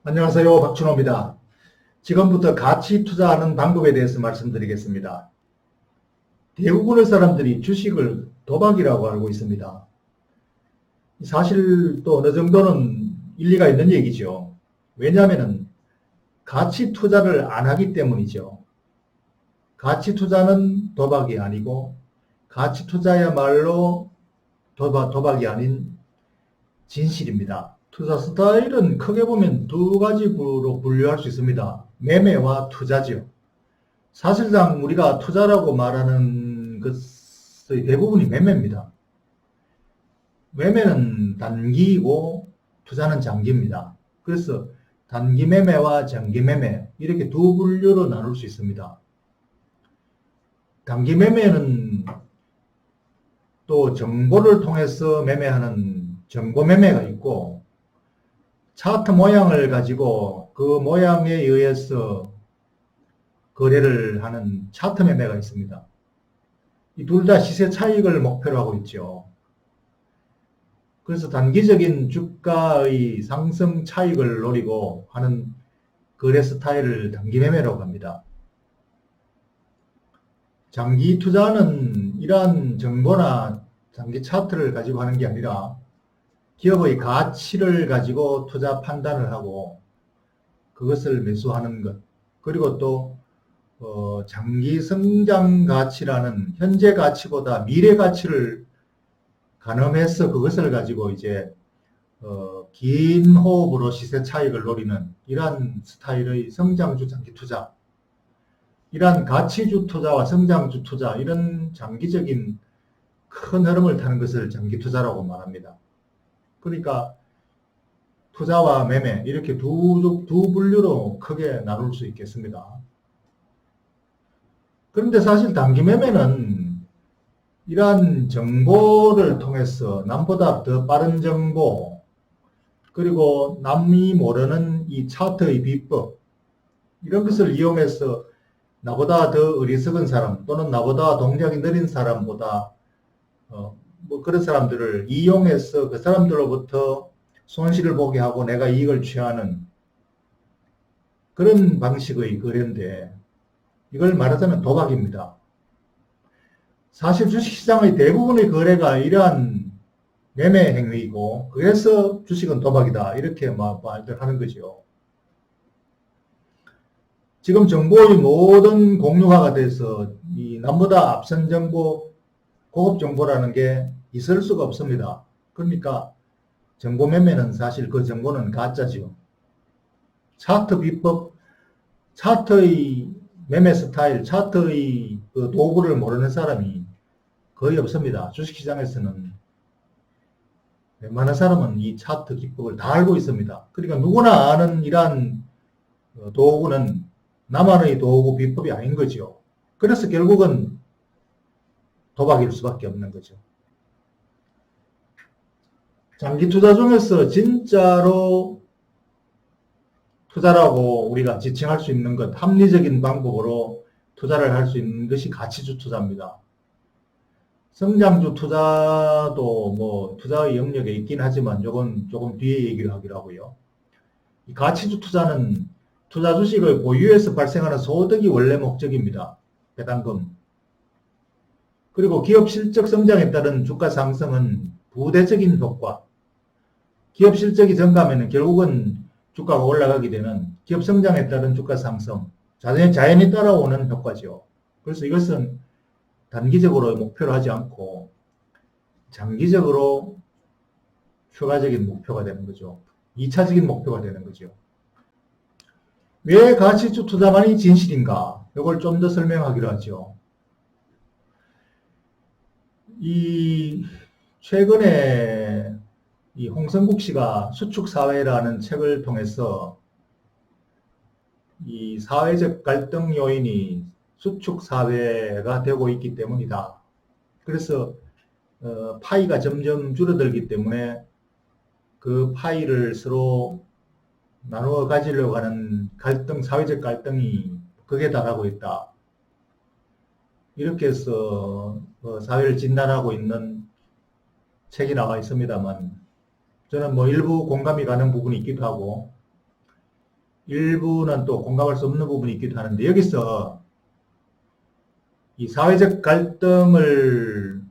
안녕하세요. 박준호입니다. 지금부터 가치 투자하는 방법에 대해서 말씀드리겠습니다. 대부분의 사람들이 주식을 도박이라고 알고 있습니다. 사실 또 어느 정도는 일리가 있는 얘기죠. 왜냐하면 가치 투자를 안 하기 때문이죠. 가치 투자는 도박이 아니고 가치 투자야말로 도박이 아닌 진실입니다. 투자 스타일은 크게 보면 두 가지로 분류할 수 있습니다. 매매와 투자지요. 사실상 우리가 투자라고 말하는 것의 대부분이 매매입니다. 매매는 단기이고 투자는 장기입니다. 그래서 단기 매매와 장기 매매 이렇게 두 분류로 나눌 수 있습니다. 단기 매매는 또 정보를 통해서 매매하는 정보 매매가 있고 차트 모양을 가지고 그 모양에 의해서 거래를 하는 차트 매매가 있습니다. 이 둘 다 시세 차익을 목표로 하고 있죠. 그래서 단기적인 주가의 상승 차익을 노리고 하는 거래 스타일을 단기 매매라고 합니다. 장기 투자는 이러한 정보나 장기 차트를 가지고 하는 게 아니라 기업의 가치를 가지고 투자 판단을 하고 그것을 매수하는 것. 그리고 또 장기 성장 가치라는 현재 가치보다 미래 가치를 가늠해서 그것을 가지고 이제 긴 호흡으로 시세 차익을 노리는 이러한 스타일의 성장주 장기 투자. 이러한 가치주 투자와 성장주 투자 이런 장기적인 큰 흐름을 타는 것을 장기 투자라고 말합니다. 그러니까 투자와 매매 이렇게 두 분류로 크게 나눌 수 있겠습니다. 그런데 사실 단기 매매는 이러한 정보를 통해서 남보다 더 빠른 정보 그리고 남이 모르는 이 차트의 비법 이런 것을 이용해서 나보다 더 어리석은 사람 또는 나보다 동작이 느린 사람보다 뭐 그런 사람들을 이용해서 그 사람들로부터 손실을 보게 하고 내가 이익을 취하는 그런 방식의 거래인데 이걸 말하자면 도박입니다. 사실 주식시장의 대부분의 거래가 이러한 매매 행위이고 그래서 주식은 도박이다 이렇게 말들 하는 거죠. 지금 정보의 모든 공유화가 돼서 이 남보다 앞선 정보, 고급 정보라는 게 있을 수가 없습니다. 그러니까 정보 매매는 사실 그 정보는 가짜죠. 차트 비법, 차트의 매매 스타일, 차트의 그 도구를 모르는 사람이 거의 없습니다. 주식시장에서는 웬만한 사람은 이 차트 기법을 다 알고 있습니다. 그러니까 누구나 아는 이러한 도구는 나만의 도구 비법이 아닌 거죠. 그래서 결국은 도박일 수밖에 없는 거죠. 장기 투자 중에서 진짜로 투자라고 우리가 지칭할 수 있는 것, 합리적인 방법으로 투자를 할 수 있는 것이 가치주 투자입니다. 성장주 투자도 뭐 투자의 영역에 있긴 하지만 이건 조금 뒤에 얘기를 하기로 하고요. 이 가치주 투자는 투자 주식을 보유해서 발생하는 소득이 원래 목적입니다. 배당금. 그리고 기업 실적 성장에 따른 주가 상승은 부대적인 효과. 기업 실적이 증가하면 결국은 주가가 올라가게 되는 기업 성장에 따른 주가 상승. 자연히 따라오는 효과죠. 그래서 이것은 단기적으로 목표로 하지 않고 장기적으로 추가적인 목표가 되는 거죠. 2차적인 목표가 되는 거죠. 왜 가치주 투자만이 진실인가? 이걸 좀 더 설명하기로 하죠. 최근에 이 홍성국 씨가 수축사회라는 책을 통해서 이 사회적 갈등 요인이 수축사회가 되고 있기 때문이다. 그래서 파이가 점점 줄어들기 때문에 그 파이를 서로 나누어 가지려고 하는 갈등, 사회적 갈등이 극에 달하고 있다. 이렇게 해서 사회를 진단하고 있는 책이 나와 있습니다만 저는 뭐 일부 공감이 가는 부분이 있기도 하고 일부는 또 공감할 수 없는 부분이 있기도 하는데, 여기서 이 사회적 갈등을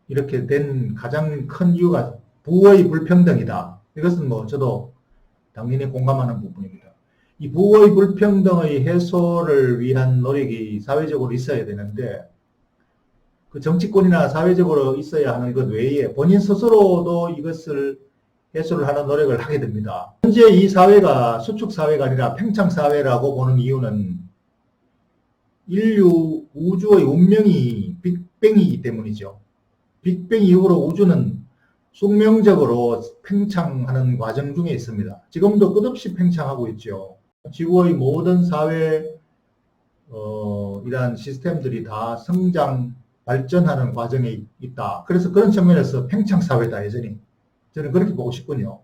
이렇게 된 가장 큰 이유가 부의 불평등이다. 이것은 뭐 저도 당연히 공감하는 부분입니다. 이 부의 불평등의 해소를 위한 노력이 사회적으로 있어야 되는데, 그 정치권이나 사회적으로 있어야 하는 것 외에 본인 스스로도 이것을 해소를 하는 노력을 하게 됩니다. 현재 이 사회가 수축 사회가 아니라 팽창 사회라고 보는 이유는 인류 우주의 운명이 빅뱅이기 때문이죠. 빅뱅 이후로 우주는 숙명적으로 팽창하는 과정 중에 있습니다. 지금도 끝없이 팽창하고 있죠. 지구의 모든 사회 이러한 시스템들이 다 성장, 발전하는 과정에 있다. 그래서 그런 측면에서 팽창 사회다, 여전히. 저는 그렇게 보고 싶군요.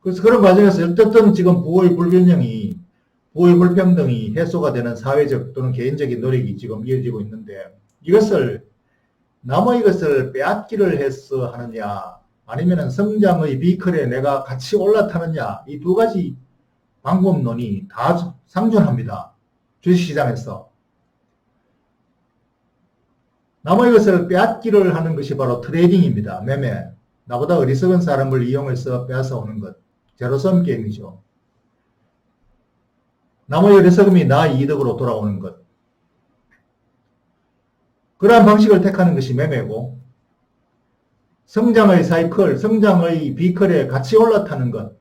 그래서 그런 과정에서 어쨌든 지금 부의 불평등이 해소가 되는 사회적 또는 개인적인 노력이 지금 이어지고 있는데, 남의 것을 빼앗기를 해서 하느냐, 아니면 성장의 비클에 내가 같이 올라타느냐, 이 두 가지 방법론이 다 상존합니다. 주식시장에서. 남의 것을 빼앗기를 하는 것이 바로 트레이딩입니다. 매매. 나보다 어리석은 사람을 이용해서 빼앗아 오는 것. 제로섬 게임이죠. 남의 어리석음이 나 이득으로 돌아오는 것. 그러한 방식을 택하는 것이 매매고, 성장의 사이클, 성장의 비클에 같이 올라타는 것.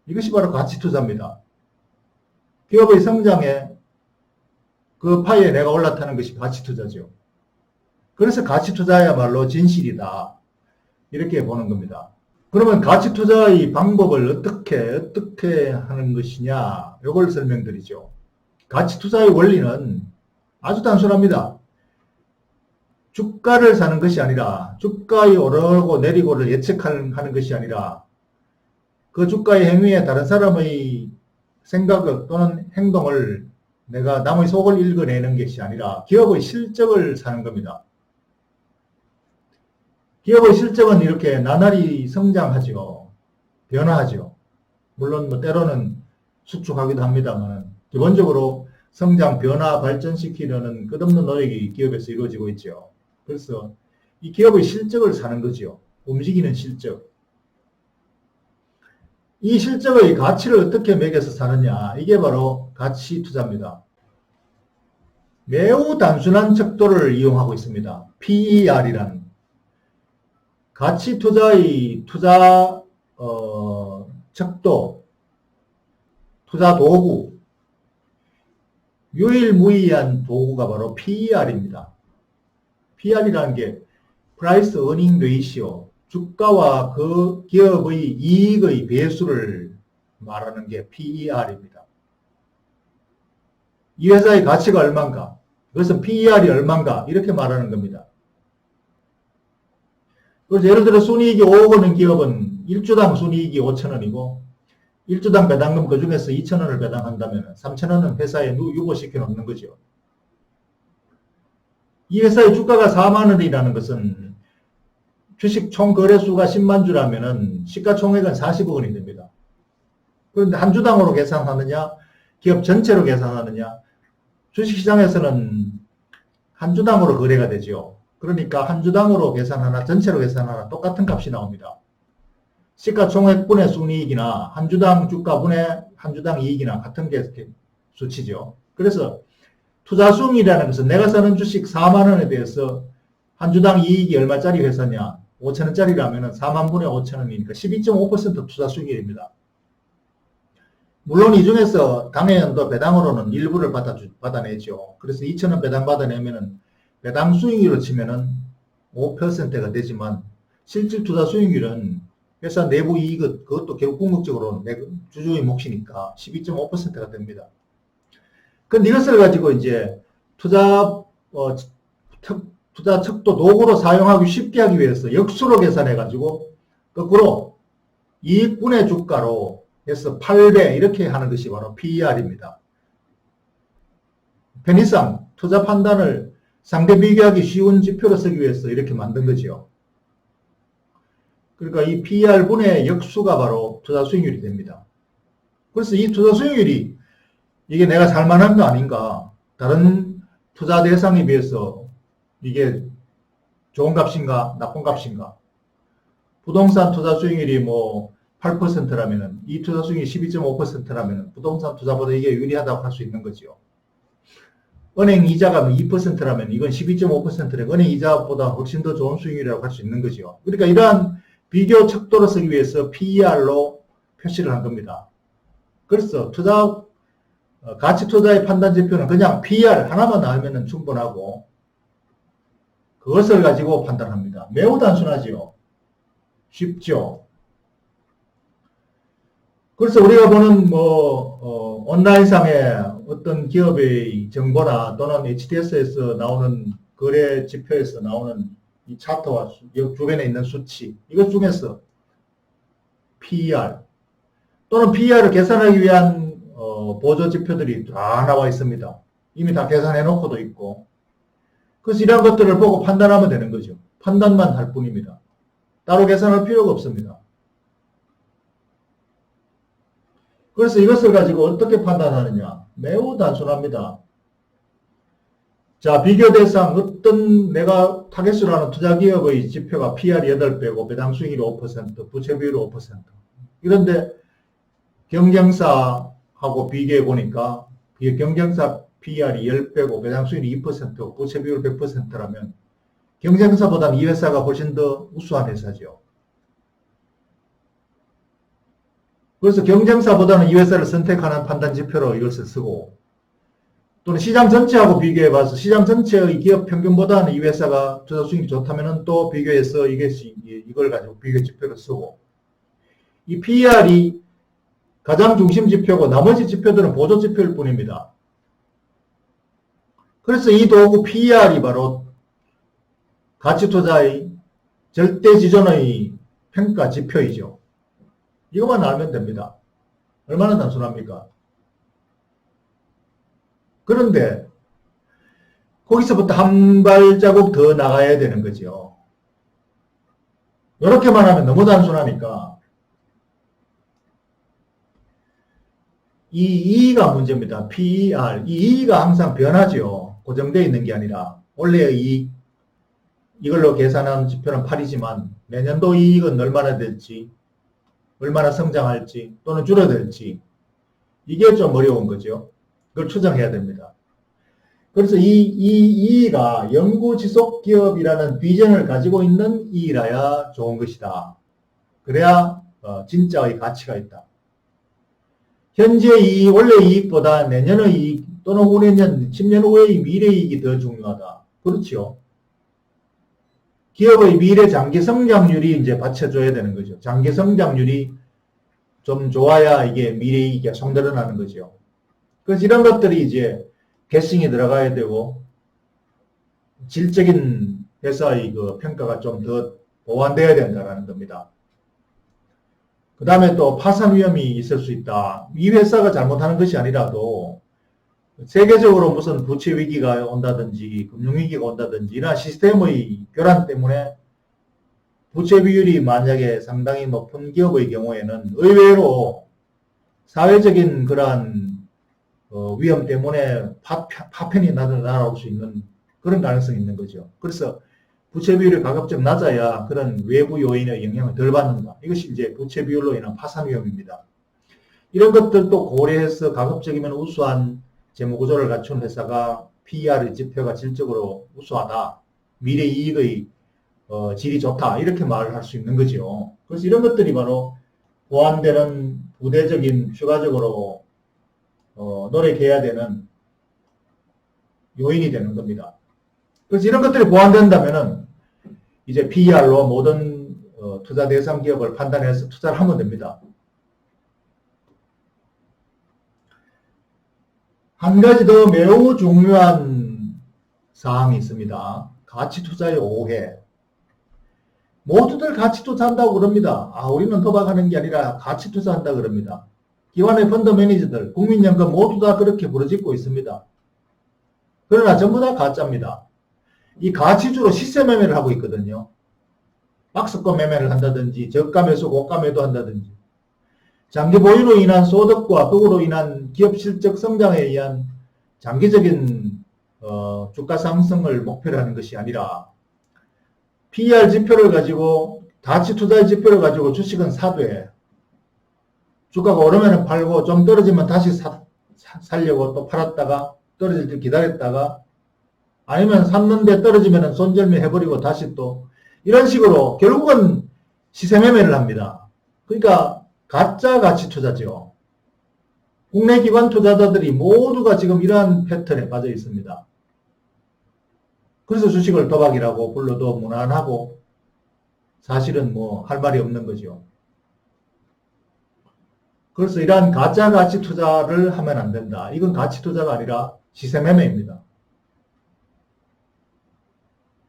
이것이 바로 가치 투자입니다. 기업의 성장에 그 파이에 내가 올라타는 것이 가치 투자죠. 그래서 가치 투자야말로 진실이다. 이렇게 보는 겁니다. 그러면 가치 투자의 방법을 어떻게 하는 것이냐, 이걸 설명드리죠. 가치 투자의 원리는 아주 단순합니다. 주가를 사는 것이 아니라, 주가의 오르고 내리고를 예측하는 것이 아니라, 그 주가의 행위에 다른 사람의 생각을 또는 행동을 내가 남의 속을 읽어내는 것이 아니라 기업의 실적을 사는 겁니다. 기업의 실적은 이렇게 나날이 성장하죠. 변화하죠. 물론 뭐 때로는 수축하기도 합니다만, 기본적으로 성장, 변화, 발전시키려는 끝없는 노력이 기업에서 이루어지고 있죠. 그래서 이 기업의 실적을 사는 거죠. 움직이는 실적. 이 실적의 가치를 어떻게 매겨서 사느냐, 이게 바로 가치 투자입니다. 매우 단순한 척도를 이용하고 있습니다. PER이라는 가치 투자의 투자 척도, 투자 도구, 유일무이한 도구가 바로 PER입니다. PER이라는 게 Price Earning Ratio, 주가와 그 기업의 이익의 배수를 말하는 게 PER입니다. 이 회사의 가치가 얼마인가? 그것은 PER이 얼마인가? 이렇게 말하는 겁니다. 그래서 예를 들어 순이익이 5억 원인 기업은 1주당 순이익이 5천원이고 1주당 배당금 그 중에서 2천원을 배당한다면 3천원은 회사에 유보시켜 놓는 거죠. 이 회사의 주가가 4만원이라는 것은 주식 총 거래수가 10만 주라면은 시가총액은 40억 원이 됩니다. 그런데 한 주당으로 계산하느냐, 기업 전체로 계산하느냐, 주식시장에서는 한 주당으로 거래가 되죠. 그러니까 한 주당으로 계산하나 전체로 계산하나 똑같은 값이 나옵니다. 시가총액분의 순이익이나 한 주당 주가분의 한 주당 이익이나 같은 게 수치죠. 그래서 투자수익이라는 것은 내가 사는 주식 4만 원에 대해서 한 주당 이익이 얼마짜리 회사냐, 5천 원짜리라면 4만 분의 5천 원이니까 12.5% 투자수익입니다. 물론 이 중에서 당해연도 배당으로는 일부를 받아내죠. 그래서 2천 원 배당 받아내면은 배당 수익률로 치면은 5%가 되지만 실질 투자 수익률은 회사 내부 이익, 그것도 결국 궁극적으로 주주의 몫이니까 12.5%가 됩니다. 그런데 이것을 가지고 이제 투자 척도 도구로 사용하기 쉽게 하기 위해서 역수로 계산해 가지고 거꾸로 이익분의 주가로 해서 8배 이렇게 하는 것이 바로 PER입니다. 편의상 투자 판단을 상대 비교하기 쉬운 지표로 쓰기 위해서 이렇게 만든 거죠. 그러니까 이 PER분의 역수가 바로 투자 수익률이 됩니다. 그래서 이 투자 수익률이 이게 내가 살만한 거 아닌가, 다른 투자 대상에 비해서 이게 좋은 값인가 나쁜 값인가. 부동산 투자 수익률이 뭐 8%라면은 이 투자 수익률이 12.5%라면은 부동산 투자보다 이게 유리하다고 할 수 있는 거죠. 은행 이자가 2%라면 이건 12.5%래. 은행 이자보다 훨씬 더 좋은 수익률이라고 할 수 있는 거죠. 그러니까 이러한 비교 척도를 쓰기 위해서 PER로 표시를 한 겁니다. 그래서 가치 투자의 판단 지표는 그냥 PER 하나만 나오면 충분하고 그것을 가지고 판단합니다. 매우 단순하지요. 쉽죠. 그래서 우리가 보는 온라인상에 어떤 기업의 정보나 또는 HTS에서 나오는 거래 지표에서 나오는 이 차트와 주변에 있는 수치, 이것 중에서 PER 또는 PER을 계산하기 위한 보조 지표들이 다 나와 있습니다. 이미 다 계산해 놓고도 있고. 그래서 이런 것들을 보고 판단하면 되는 거죠. 판단만 할 뿐입니다. 따로 계산할 필요가 없습니다. 그래서 이것을 가지고 어떻게 판단하느냐? 매우 단순합니다. 자, 비교 대상 어떤 내가 타겟으로 하는 투자기업의 지표가 PR이 8배고 배당 수익률이 5%, 부채 비율이 5%. 이런데 경쟁사하고 비교해 보니까 경쟁사 PR이 10배고 배당 수익률이 2%고 부채 비율 100%라면 경쟁사보다는 이 회사가 훨씬 더 우수한 회사죠. 그래서 경쟁사보다는 이 회사를 선택하는 판단 지표로 이것을 쓰고, 또는 시장 전체하고 비교해봐서 시장 전체의 기업 평균보다는 이 회사가 투자 수익이 좋다면 또 비교해서 이걸 가지고 비교 지표를 쓰고, 이 PER이 가장 중심 지표고 나머지 지표들은 보조 지표일 뿐입니다. 그래서 이 도구 PER이 바로 가치 투자의 절대 지존의 평가 지표이죠. 이것만 알면 됩니다. 얼마나 단순합니까? 그런데 거기서부터 한 발자국 더 나가야 되는 거죠. 이렇게만 하면 너무 단순하니까 이 E가 문제입니다. PER. 이 E가 항상 변하죠. 고정되어 있는 게 아니라 원래의 이익, 이걸로 계산한 지표는 8이지만 내년도 이익은 얼마나 될지, 얼마나 성장할지 또는 줄어들지, 이게 좀 어려운 거죠. 그걸 추정해야 됩니다. 그래서 이 E가 영구지속기업이라는 비전을 가지고 있는 E라야 좋은 것이다. 그래야 진짜의 가치가 있다. 현재 이익, 원래 이익보다 내년의 이익 또는 후내년, 10년 후의 미래이익이 더 중요하다. 그렇죠. 기업의 미래 장기 성장률이 이제 받쳐줘야 되는 거죠. 장기 성장률이 좀 좋아야 이게 미래이익이 성드러나는 거죠. 그래서 이런 것들이 이제 개성이 들어가야 되고, 질적인 회사의 그 평가가 좀 더 보완되어야 된다는 겁니다. 그 다음에 또 파산 위험이 있을 수 있다. 이 회사가 잘못하는 것이 아니라도 세계적으로 무슨 부채 위기가 온다든지 금융위기가 온다든지 이런 시스템의 교란 때문에 부채 비율이 만약에 상당히 높은 기업의 경우에는 의외로 사회적인 그러한 위험 때문에 파편이 날아올 수 있는 그런 가능성이 있는 거죠. 그래서 부채 비율이 가급적 낮아야 그런 외부 요인의 영향을 덜 받는다. 이것이 이제 부채 비율로 인한 파산 위험입니다. 이런 것들도 고려해서 가급적이면 우수한 재무구조를 갖춘 회사가 PER 지표가 질적으로 우수하다. 미래 이익의 질이 좋다. 이렇게 말을 할 수 있는 거죠. 그래서 이런 것들이 바로 보완되는 부대적인 추가적으로 노력해야 되는 요인이 되는 겁니다. 그래서 이런 것들이 보완된다면은 이제 PER로 모든 투자 대상 기업을 판단해서 투자를 하면 됩니다. 한 가지 더 매우 중요한 사항이 있습니다. 가치 투자의 오해. 모두들 가치 투자한다고 그럽니다. 우리는 도박하는 게 아니라 가치 투자한다 그럽니다. 기관의 펀드 매니저들, 국민연금 모두 다 그렇게 부르짖고 있습니다. 그러나 전부 다 가짜입니다. 이 가치주로 시세 매매를 하고 있거든요. 박스권 매매를 한다든지 저가 매수 고가 매도 한다든지 장기 보유로 인한 소득과 그로 인한 기업 실적 성장에 의한 장기적인 주가 상승을 목표로 하는 것이 아니라 PER 지표를 가지고 가치 투자의 지표를 가지고 주식은 사되 주가가 오르면 팔고 좀 떨어지면 다시 살려고 또 팔았다가 떨어질 때 기다렸다가 아니면 샀는데 떨어지면 손절매 해버리고 다시 또 이런 식으로 결국은 시세 매매를 합니다. 그러니까 가짜 가치 투자죠. 국내 기관 투자자들이 모두가 지금 이러한 패턴에 빠져 있습니다. 그래서 주식을 도박이라고 불러도 무난하고 사실은 뭐 할 말이 없는 거죠. 그래서 이러한 가짜 가치 투자를 하면 안 된다. 이건 가치 투자가 아니라 시세 매매입니다.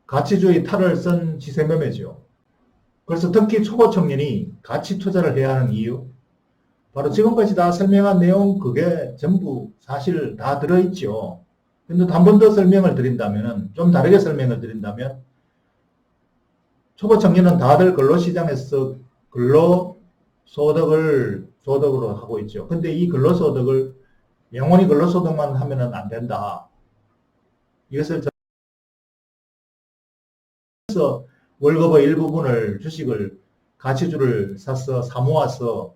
가치주의 탈을 쓴 시세 매매죠. 그래서 특히 초보 청년이 가치 투자를 해야 하는 이유, 바로 지금까지 다 설명한 내용 그게 전부 사실 다 들어있죠. 근데 한 번 더 설명을 드린다면, 좀 다르게 설명을 드린다면, 초보 청년은 다들 근로시장에서 근로소득으로 하고 있죠. 근데 이 근로소득을 영원히 근로소득만 하면은 안 된다. 이것을 그래서 월급의 일부분을 주식을 가치주를 사서 사모아서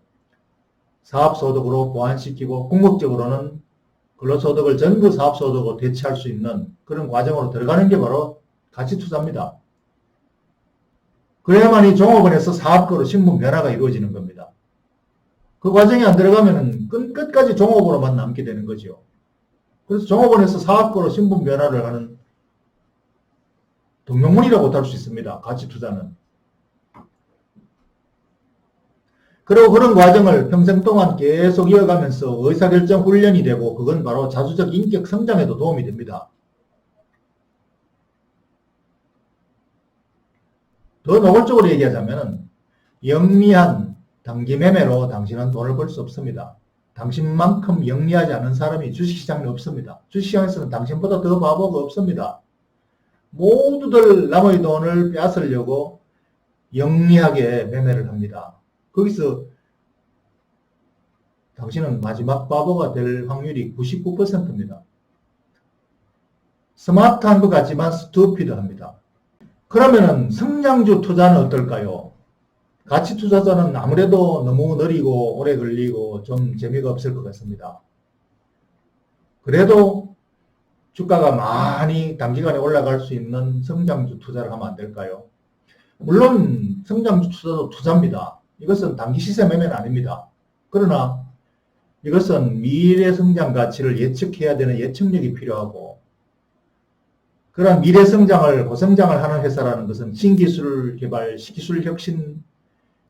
사업소득으로 보완시키고 궁극적으로는 근로소득을 전부 사업소득으로 대체할 수 있는 그런 과정으로 들어가는 게 바로 가치투자입니다. 그래야만이 종업원에서 사업가로 신분 변화가 이루어지는 겁니다. 그 과정이 안 들어가면 끝까지 종업으로만 남게 되는 거죠. 그래서 종업원에서 사업가로 신분 변화를 하는 등용문이라고 할 수 있습니다. 가치투자는. 그리고 그런 과정을 평생 동안 계속 이어가면서 의사결정 훈련이 되고 그건 바로 자주적 인격 성장에도 도움이 됩니다. 더 노골적으로 얘기하자면 영리한 단기 매매로 당신은 돈을 벌 수 없습니다. 당신만큼 영리하지 않은 사람이 주식시장에 없습니다. 주식시장에서는 당신보다 더 바보가 없습니다. 모두들 남의 돈을 빼앗으려고 영리하게 매매를 합니다. 거기서 당신은 마지막 바보가 될 확률이 99%입니다. 스마트한 것 같지만 스투피드합니다. 그러면은 성장주 투자는 어떨까요? 가치 투자자는 아무래도 너무 느리고 오래 걸리고 좀 재미가 없을 것 같습니다. 그래도 주가가 많이 단기간에 올라갈 수 있는 성장주 투자를 하면 안 될까요? 물론 성장주 투자도 투자입니다. 이것은 단기 시세 매매는 아닙니다. 그러나 이것은 미래 성장 가치를 예측해야 되는 예측력이 필요하고 그런 미래 성장을 고성장을 하는 회사라는 것은 신기술 개발, 기술 혁신,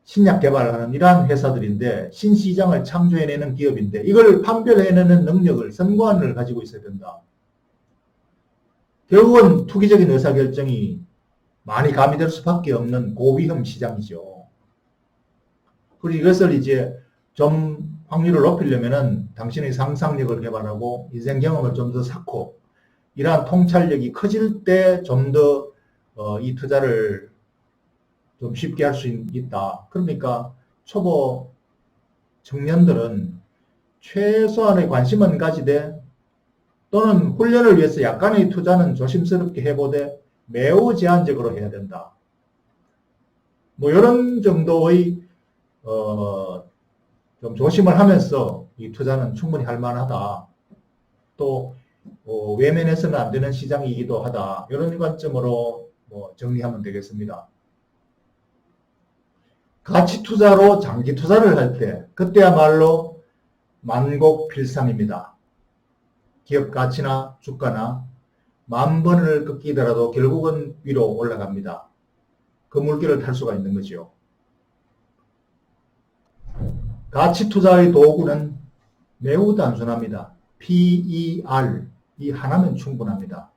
신약 개발을 하는 이러한 회사들인데 신시장을 창조해내는 기업인데 이걸 판별해내는 능력을 선관을 가지고 있어야 된다. 결국은 투기적인 의사결정이 많이 가미될 수밖에 없는 고위험 시장이죠. 그리고 이것을 이제 좀 확률을 높이려면은 당신의 상상력을 개발하고 인생 경험을 좀 더 쌓고 이러한 통찰력이 커질 때 좀 더 이 투자를 좀 쉽게 할 수 있다. 그러니까 초보 청년들은 최소한의 관심은 가지되 또는 훈련을 위해서 약간의 투자는 조심스럽게 해보되 매우 제한적으로 해야 된다. 뭐 이런 정도의 좀 조심을 하면서 이 투자는 충분히 할 만하다. 또 외면해서는 안 되는 시장이기도 하다. 이런 관점으로 뭐 정리하면 되겠습니다. 가치 투자로 장기 투자를 할 때 그때야말로 만곡필상입니다. 기업 가치나 주가나 만 번을 꺾이더라도 결국은 위로 올라갑니다. 그 물결을 탈 수가 있는 거죠. 가치 투자의 도구는 매우 단순합니다. PER 이 하나면 충분합니다.